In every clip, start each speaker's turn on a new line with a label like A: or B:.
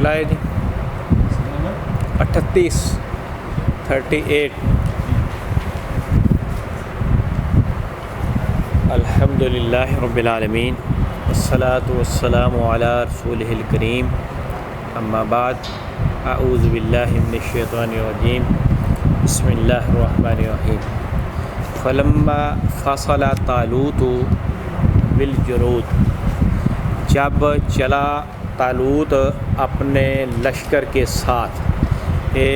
A: चलाए जी 38 38। अल्हम्दुलिल्लाहि रब्बिल आलमीन वस्सलातु वस्सलामु अला रसूलिहिल करीम अम्मा बाद अऊज़ु बिल्लाहि मिनश शैतानिर रजीम बिस्मिल्लाहिर रहमानिर रहीम। फलम्मा फ़सला तालूतु बिल जुनूद, जब चला तालूत अपने लश्कर के साथ। ये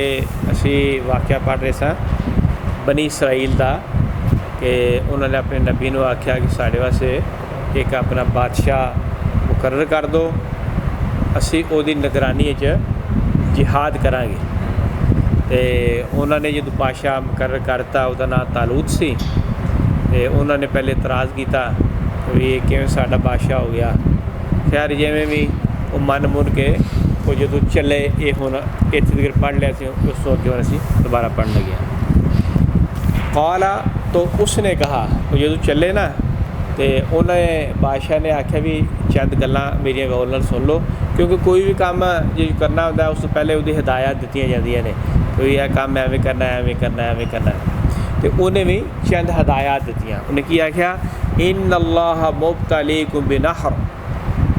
A: असी वाक़या पढ़ रहे सा बनी इसराइल का कि उन्होंने अपने नबी ने आख्या कि साढ़े वास्ते एक अपना बादशाह मुकर्रर कर दो, असी ओदी निगरानी जिहाद करांगे। तो उन्होंने जो बादशाह मुकर्रर करता उसका नाम तालूत सी। तो उन्होंने पहले इतराज़ किया कि किवें साडा बादशाह हो गया। खैर जिमें भी वो मन मुन के वो जो चले ये हुण इत्थे तक पढ़ लिया, उस तो अगे असी दोबारा पढ़न लगे। कौला तो उसने कहा, वो जो चले ना तो उन्हें बादशाह ने आख्या भी चंद गल्लां मेरिया गौर नाल सुन लो, क्योंकि कोई भी काम जो करना होंदा उस तो पहले उसकी हिदायत दी जांदियां ने, कोई यह काम एवें करना एवें करना एवें करना। तो उन्हें भी चंद हिदायत दित्तियां। उन्हें की आख्या, इन्नल्लाह मुब्तलीकुम बिनहर,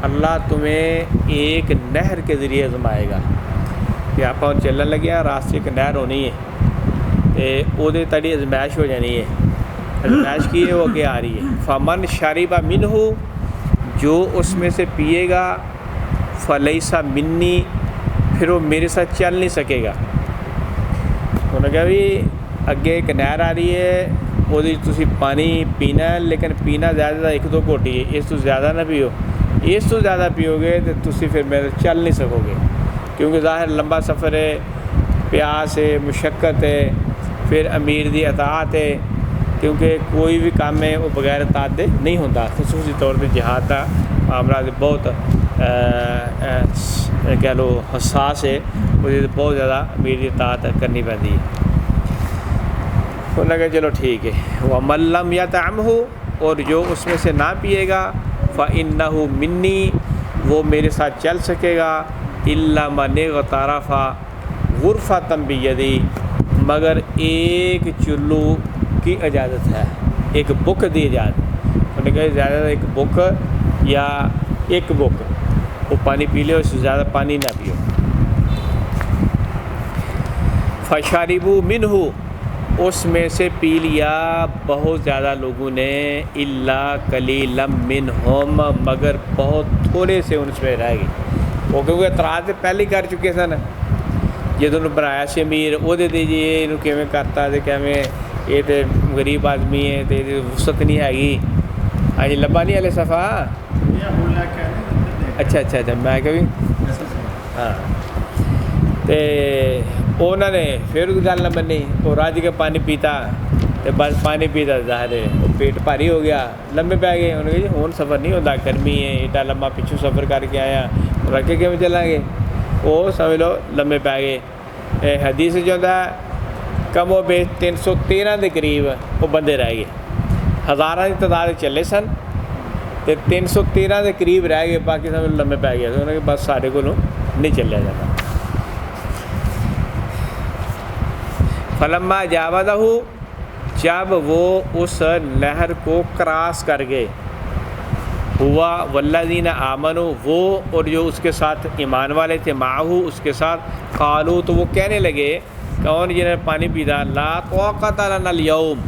A: अल्लाह तुम्हें एक नहर के ज़रिए आजमाएगा। कि आप चलन लगे रास्ते एक नहर होनी है तो वो तड़ी आजमाइश हो जानी है। आजमाइश की है वो अगे आ रही है। फ़मन शरिबा मिन्हु, जो उसमें से पिएगा, फ़लैसा मिन्नी, फिर वो मेरे साथ चल नहीं सकेगा। उन्होंने कहा भी अगे एक नहर आ रही है, वो तुसी पानी पीना है, लेकिन पीना ज़्यादा एक दो घोट ही है, इस तो ज़्यादा ना पियो। इस तो ज़्यादा पियोगे तो तुसी फिर मेरे चल नहीं सकोगे, क्योंकि ज़ाहिर लंबा सफ़र है, प्यास है, मुशक्क़त है, फिर अमीर की अतात है, क्योंकि कोई भी काम है वो बगैर अतात दे नहीं होता। खसूसी तौर पर जिहाद का मामला बहुत कह लो हसास है, मुझे बहुत ज़्यादा अमीर की अतात करनी पैंदी है। उन्होंने कहा चलो ठीक है। वह मल्लम या तअमहु, और जो उसमें से ना पिएगा, फ़इन्नहु मिन्नी, वो मेरे साथ चल सकेगा। इल्ला मन गतारफ़ा गुरफ़तन बियदी, मगर एक चुल्लू की इजाज़त है, एक बुक दी इजाज़त। उन्होंने कहा ज़्यादा एक बुक या एक बुक वो पानी पी लो, उससे ज़्यादा पानी ना पियो। फ़शरिबू मिन्हु, उसमें से पी लिया बहुत ज़्यादा लोगों ने। इल्ला कलीलम मिनहुम, मगर बहुत थोड़े से उनमें रह गए। वो क्योंकि इतराज़ पहले कर चुके सन, जो बनाया से अमीर वो दे दीजिए, इनू किवें करता तो किवें, ये तो गरीब आदमी है तो वसत नहीं हैगी। हाँ जी, लब्बा नहीं हले सफ़ा। अच्छा अच्छा अच्छा, मैं कभी हाँ। तो उन्होंने फिर गल न मनी, वो रज के पानी पीता, तो बस पानी पीता ज़ाहिर है वो पेट भारी हो गया, लम्बे पै गए। उन्होंने कहा जी हुण सफ़र नहीं होता, गर्मी है, एडा लम्बा पिछू सफ़र करके आया, और अगे किवें चलांगे। वो समझ लो लम्बे पै गए। हदीस जो होंदा कमो बेश 313 के करीब वो बंदे रह गए। हज़ारां की तादाद चले सन तो 313 के करीब रह गए, बाकी सब लम्बे पै गए। तो उन्होंने बस साढ़े को नहीं चलिया जाता। फलम्मा जावज़हु, जब वो उस नहर को क्रॉस कर गए, हुआ वल्लज़ीना आमनु, वो और जो उसके साथ ईमान वाले थे, माहू उसके साथ, कालू तो वो कहने लगे, कौन जिन्हें पानी पीता, ला तौक़त लना अल-यौम,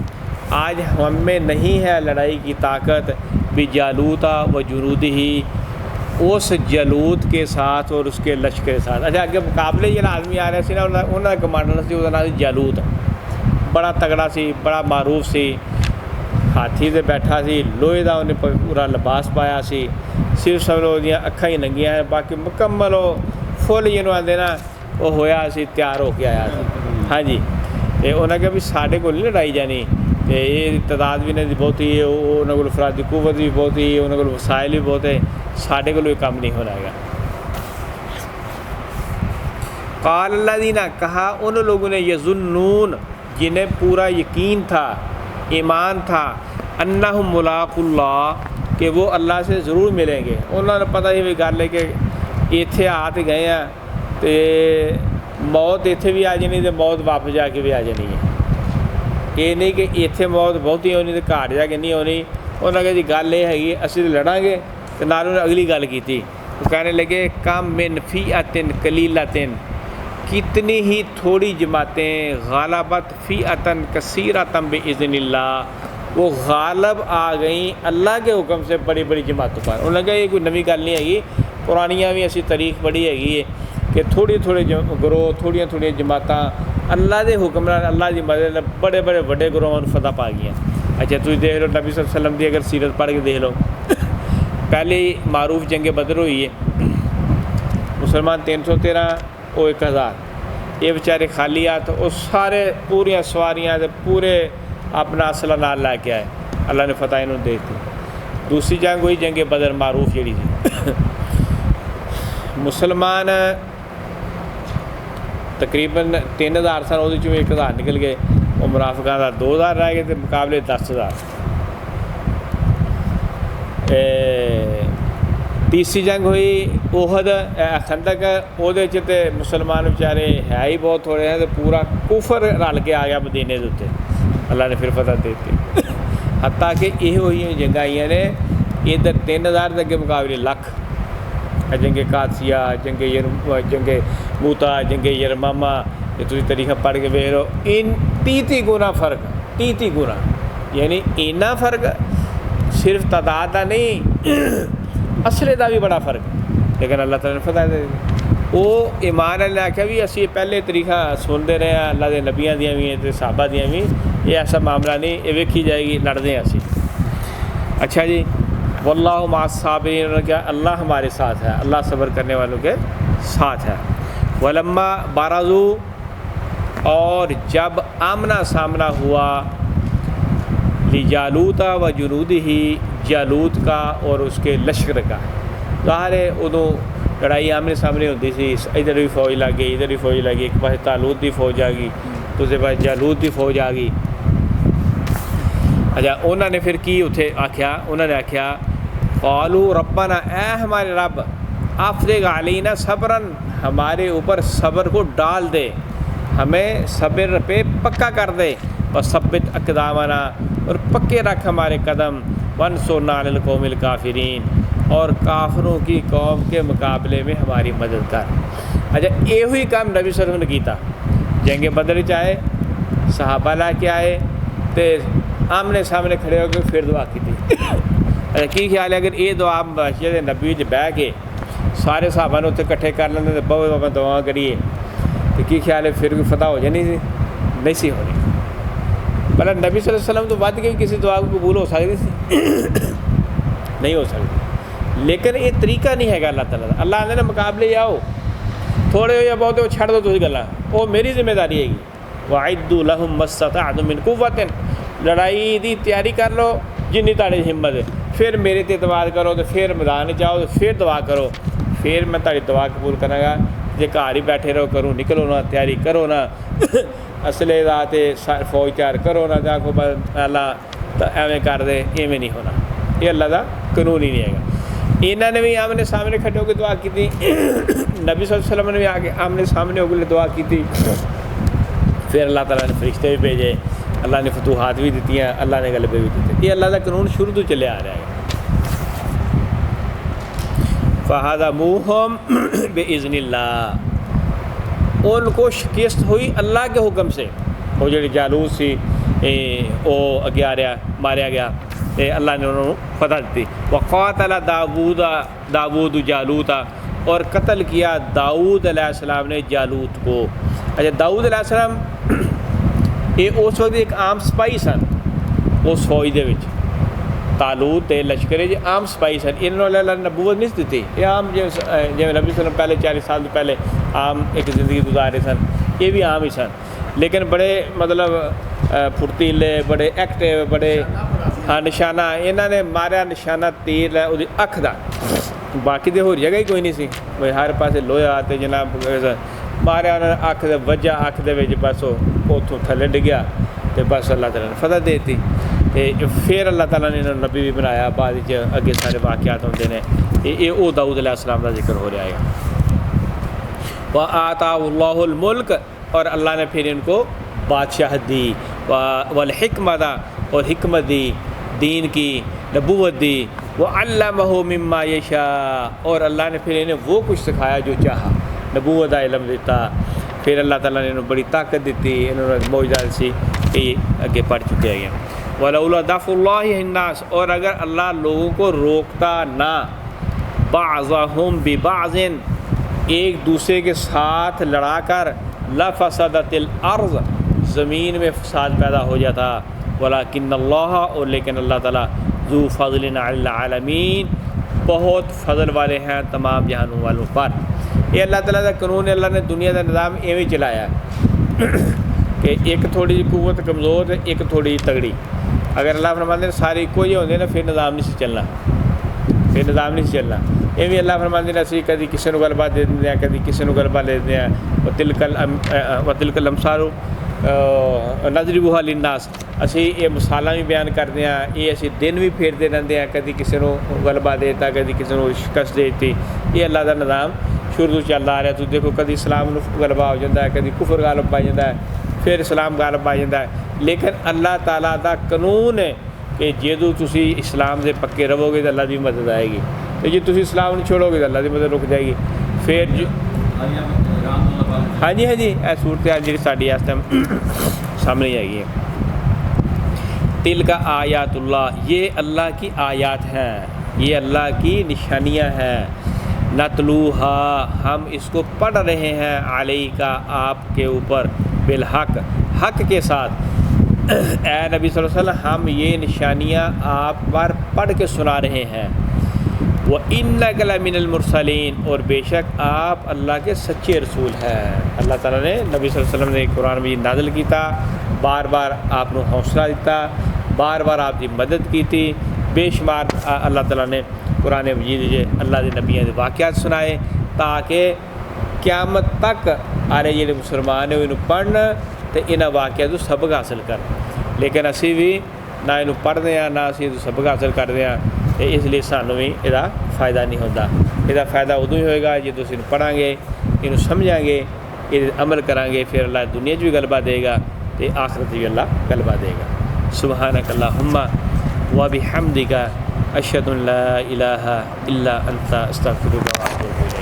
A: आज हम में नहीं है लड़ाई की ताकत, बिजालूता व जुनूदिही, उस जलूत के साथ और उसके लश्कर के साथ। अच्छा अगे मुकाबले जो आदमी आ रहे थे ना, उन्होंने कमांडर से उसका नाम जालूत, बड़ा तगड़ा सी, बड़ा मारूफ सी, हाथी से बैठा सी, लोहे का उन्हें पूरा लिबास पाया सी, सिर्फ सब उसदियां अखां ही नंगियां हैं, बाकी मुकम्मल वो फुल जिन्हों आते ना वो होया सी, तैयार होके आया सी। हाँ जी, तो उन्हें कहा भी साढ़े को नहीं लड़ाई जानी, तो ये तादाद भी इन्होंने बहुती है, उन्होंने को अफरादी कुव्वत भी बहुत ही, उन्होंने को वसाइल भी बहुत है, साढ़े को भी काम नहीं होना है। क़ाल अल्लज़ीना, कहा उन लोगों ने, यज़ुन्नून, जिन्हें पूरा यकीन था, ईमान था, अन्नहुम मुलाक़ुल्लाह, कि वो अल्लाह से ज़रूर मिलेंगे। उन्होंने पता ही भी गल है कि इत्थे आ तो गए हैं तो मौत इत्थे भी आ जानी तो मौत वापस जाके भी आ जानी है। ये नहीं कि इत्थे मौत बहुती आनी तो घर जाके नहीं आनी। उन्होंने कहा जी गल ये हैगी असीं तो लड़ांगे, तो नाल उन्हें अगली गल की। वो कहने लगे कम मिन फ़िअतिन कलीलतिन, कितनी ही थोड़ी जमातें गालबत फ़िअतन कसीरतन बिइज़्निल्लाह, वो गालब आ गई अल्लाह के हुक्म से बड़ी बड़ी जमातों पर। उन्होंने कहा ये कोई नवी गल नहीं हैगी, पुरानियां भी असी तारीख पढ़ी हैगी है कि थोड़ी थोड़े ग्रोह थोड़ियां थोड़ियां जमातां अल्लाह के हुक्म नाल अल्लाह की मदद बड़े बड़े वड्डे ग्रोहां नूं फतह पा गई। अच्छा तुसीं देख लो नबी सल्लल्लाहु अलैहि वसल्लम की अगर सीरत पढ़ के देख लो, पहले मारूफ जंगे बदर हुई है, मुसलमान 313 वो 1000, ये बेचारे खाली हाथ वो सारे पूरियां सवारियां पूरे अपना असला नाल लैके आए, अल्लाह ने फतह इन्होंने दे दी। दूसरी जंग हुई जंगे बदर मारूफ जी थी, मुसलमान तकरीबन 3000 सन, वो 1000 निकल गए, और मुनाफिकां दा 2000 रह गए, तो मुकाबले 10,000। तीसरी जंग हुई ओहद खंदक, ਉਹਦੇ 'ਚ ਤੇ मुसलमान बेचारे है ही बहुत थोड़े हैं, तो पूरा कुफर रल के आ गया मदीने के उत्ते, अल्लाह ने फिर फतह दे दी। हत्ता कि ये हुई जंग आईयां ने इधर 3000 के अगे मुकाबले लख, जंगे कादसिया, जंगे मूता, जंगे यरमामा, ये तुम तारीख पढ़ के वेख लो, इन 30 गुना फ़र्क, 30 गुना, यानी इन्ना फ़र्क सिर्फ तादाद का नहीं असले का भी बड़ा फ़र्क, लेकिन अल्लाह ताला ने फतह दे दी। वो ईमान ने आख्या भी असी पहले तरीखा सुनते रहे हैं अल्लाह के नबियां दियां भी तो साहबा दियां भी, ये ऐसा मामला नहीं, ये वेखी जाएगी लड़ते हैं असी। अच्छा जी, वल्लाहु मअस साबिरीन, क्या अल्लाह हमारे साथ है, अल्लाह सब्र करने वालों के साथ है। वलम्मा बाराजू, और जब आमना सामना हुआ जालूता व जुनूदिही, जालूत का और उसके लश्कर का, ज़ाहिर है उदों लड़ाई आमने सामने होती सी, इधर भी फौज लग गई, इधर भी फौज लग गई, एक पास तालूत की फौज आ गई, दूसरे पास जालूत की फौज आ गई। अच्छा उन्होंने फिर की उत्थे आख्या, उन्होंने आख्या क़ालू रब्बना, ए हमारे रब, अफ़रिग़ अलैना सब्रन, हमारे ऊपर सब्र को डाल दे, हमें सब्र पे पक्का कर दे, वसब्बित अक़दामना, और पक्के रख हमारे कदम, वंसुरना अलल क़ौमिल काफ़िरीन, और काफिरों की कौम के मुकाबले में हमारी मदद कर। अच्छा यो ही काम नबी सल्लल्लाहु अलैहि वसल्लम ने किया, जंगे बदर च आए, सहाबा लैके आए, तो आमने सामने खड़े होकर फिर दुआ की थी। अच्छा की ख्याल है अगर ये दुआ मस्जिद नबी च बह के सारे सहाबा ने उत्थे इकट्ठे कर लेंदे तो बहुत बाबा दुआ करिए, तो की ख्याल है फिर भी फतह हो जानी सी? नहीं सी होनी। मतलब नबी सल्लल्लाहु अलैहि वसल्लम तो वध के किसी दुआ को कबूल हो सकती सी? नहीं हो सकती, लेकिन ये तरीका नहीं है अल्लाह ताला दा। अल्लाह आंदे ने मुकाबले आओ, थोड़े हो या बहुत हो छड़ दो तुसीं गल्लां, वो मेरी जिम्मेदारी हैगी। वअइद्दू लहुम मस्ततअतुम मिन कुव्वतिन, लड़ाई की तैयारी कर लो जिन्नी तुहाडी हिम्मत है, फिर मेरे ते एतमाद करो, तो फिर मैदान च आओ, तो फिर दुआ करो, फिर मैं तुहाडी दुआ कबूल करांगा। जे घर ही बैठे रहो, करो निकलो ना, तैयारी करो ना, असले का तो फौज तैयार करो ना, जाको अल्लाह तो एवें कर दे, इवें नहीं होना, ये अल्लाह का कानून ही नहीं है। इन्होंने भी आमने सामने खड़े होकर दुआ की थी, नबी सल्लल्लाहु अलैहि वसल्लम ने भी आके आमने सामने होकर दुआ की थी, फिर अल्लाह ताला ने फरिश्ते भी भेजे, अल्लाह ने फतूहात भी दी, अल्लाह ने गलबे भी दिते। ये अल्लाह का कानून शुरू तो चले आ रहा है। फ़हादा मुहम बिइज़्निल्लाह, उनको शिकस्त हुई अल्लाह के हुक्म से। वो जी जालूत सी वो अगे आ रहा मारिया गया, तो अल्लाह ने उन्होंने फतह दी। वक़ातल दाऊद जालूता, और कत्ल किया दाऊद अलैहिस्सलाम ने जालूत को। अच्छा दाऊद अलैहिस्सलाम ये उस वक्त एक आम सिपाही सन उस फौज के, तालूत ते लश्कर च आम सिपाही सन, इन्होंने नबूवत नहीं दी, ये आम जिवें नबी सल्लम पहले 40 साल पहले आम एक ज़िंदगी गुजारे सन, ये भी आम ही सन, लेकिन बड़े मतलब फुर्तीले, बड़े एक्टिव, बड़े हाँ निशाना इन्होंने मारिया, निशाना तीर है उसकी अख का, बाकी तो होर जगह ही कोई नहीं सी, भाई हर पासे लोहा तो जनाब मारिया उन्होंने अख दे वजह, अख दे विच बस उतों थले डिग्या, तो बस अल्लाह ताला ने फतह दे दी। फिर अल्लाह ताला ने इन्होंने नबी भी बनाया, बाद अगे सारे वाक़यात होंदे ने। ये वो दाऊद अलैहिस्सलाम का जिक्र हो रहा है। व आताहुल्लाहुल मुल्क, और अल्लाह ने फिर इनको बादशाह दी, वल हिकमत, और हिकमत दी, दीन की नबूवत दी। व अल्लमहु मिम्मा यशा, और अल्लाह ने फिर इन्हें वो कुछ सिखाया जो चाहा, नबूवत का इल्म दिता। फिर अल्लाह ताला ने इन्हें बड़ी ताकत दी, इन्होंने मौजूदा सी अगे पढ़ चुके हैं। वलौला दफ़ुल्लाहि अन्नास, और अगर अल्लाह लोगों को रोकता ना, बाज़हुम बिबाज़िन, एक दूसरे के साथ लड़ाकर, लफ़सदतिल अर्ज़, ज़मीन में फसाद पैदा हो जाता। वलाकिन्नल्लाह, और लेकिन अल्लाह ताला ज़ू फ़ज़लिन अलल आलमीन, बहुत फ़ज़ल वाले हैं तमाम जहानों वालों पर। ये अल्लाह ताला का कानून है। अल्लाह ने दुनिया का निज़ाम एवं चलाया कि एक थोड़ी कुव्वत कमज़ोर, एक थोड़ी तगड़ी। अगर अल्लाह फरमाते सारे कोई होंगे ना, फिर निज़ाम नहीं चलना, फिर निज़ाम नहीं चलना। ये भी अल्लाह फरमाते हैं असी कभी किसी को गलबा दे दें, कभी किसी को गलबा दे दें। वतिलकल अमसालु नज़रिबुहा लिन्नास, असी ये मिसालां भी बयान करते हैं, ये असी दिन भी फेरते रहते हैं, कभी किसी को गलबा देता, कभी किसी को शिकस्त दे दी। ये अल्लाह का निज़ाम शुरू तो चलता आ रहा। तुम देखो कभी इस्लाम गलबा हो जाता है, कभी कुफर गालब पा जाता है, फिर इस्लाम गालब पा जाता है। लेकिन अल्लाह ताला का कानून है कि जो तुसी इस्लाम से पक्के रहोगे तो अल्लाह की मदद आएगी, तो जो तुसी इस्लाम नहीं छोड़ोगे तो अल्लाह की मदद रुक जाएगी। फिर जो हाँ जी सूरत हाल जी साड़ी इस टाइम सामने आएगी। तिल का आयातुल्लाह, ये अल्लाह की आयात हैं, ये अल्लाह की निशानियाँ हैं। नतलूहा, हम इसको पढ़ रहे हैं, अलैका, आपके ऊपर, बिलहक, हक के साथ। ए नबी सल्लल्लाहु अलैहि वसल्लम, हम ये निशानियाँ आप पर पढ़ के सुना रहे हैं। व इन्नका लमिनल मुरसलीन, और बेशक आप अल्लाह के सच्चे रसूल हैं। अल्लाह ताला ने नबी सल्लल्लाहु अलैहि वसल्लम ने कुरान भी नाज़िल किया, बार बार आपको हौसला दिता, बार बार आपकी मदद की थी। बेशुमार अल्लाह ताला ने कुरान मजीद अल्लाह के नबियों के वाक़यात सुनाए, ताकि क़यामत तक आरे जो मुसलमान है इन्हों पढ़न तो इन्होंने वाक़यात तो सबक हासिल कर। लेकिन असी भी ना इन्हों पढ़ते हैं, ना असी सबक हासिल करते हैं, तो इसलिए सानू भी इसका फ़ायदा नहीं होता। इसका फ़ायदा उदों ही होएगा जो तुम पढ़ांगे, इन्हों समझांगे, ये अमल करांगे, फिर अल्लाह दुनिया भी गलबा देगा, तो आखिरत भी अल्लाह गलबा देगा। सुबहानक अल्लाहुम्मा व बिहम्दिका, अशहदु अन ला इलाहा इल्ला अंता, अस्तगफिरुका व अतूबु इलैक।